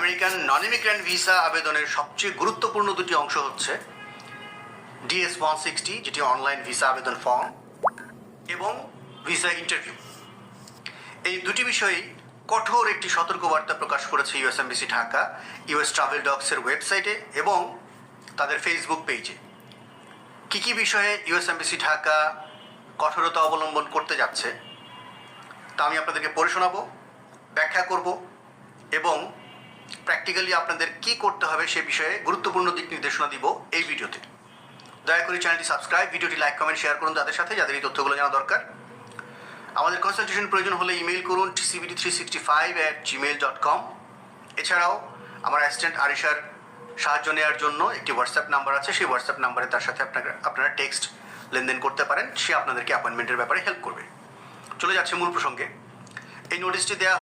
American non immigrant visa আবেদনের সবচেয়ে গুরুত্বপূর্ণ দুটি অংশ হচ্ছে DS-160, যেটি অনলাইন ভিসা আবেদন ফর্ম, এবং ভিসা ইন্টারভিউ। এই দুটি বিষয়েই কঠোর একটি সতর্কবার্তা প্রকাশ করেছে US embassy Dhaka US travel ডগসের ওয়েবসাইটে এবং তাদের ফেসবুক পেজে। কী কী বিষয়ে ইউএস এমবাসি ঢাকা কঠোরতা অবলম্বন করতে যাচ্ছে তা আমি আপনাদেরকে পড়ে শোনাবো, ব্যাখ্যা করব এবং প্র্যাকটিক্যালি আপনাদের কি করতে হবে সে বিষয়ে গুরুত্বপূর্ণ দিক নির্দেশনা দিব এই ভিডিওতে। দয়া করে চ্যানেলটি সাবস্ক্রাইব, ভিডিওটি লাইক, কমেন্ট, শেয়ার করুন তাদের সাথে যাদের এই তথ্যগুলো জানা দরকার। আমাদের কনসালটেশন প্রয়োজন হলে ইমেল করুন tcbd365@gmail.com। এছাড়াও আমার অ্যাসিস্ট্যান্ট আরিশার সাহায্য নেওয়ার জন্য একটি হোয়াটসঅ্যাপ নাম্বার আছে, সেই হোয়াটসঅ্যাপ নাম্বারে তার সাথে আপনারা টেক্সট লেনদেন করতে পারেন, সে আপনাদেরকে অ্যাপয়েন্টমেন্টের ব্যাপারে হেল্প করবে। চলে যাচ্ছে মূল প্রসঙ্গে। এই নোটিশটি দেওয়া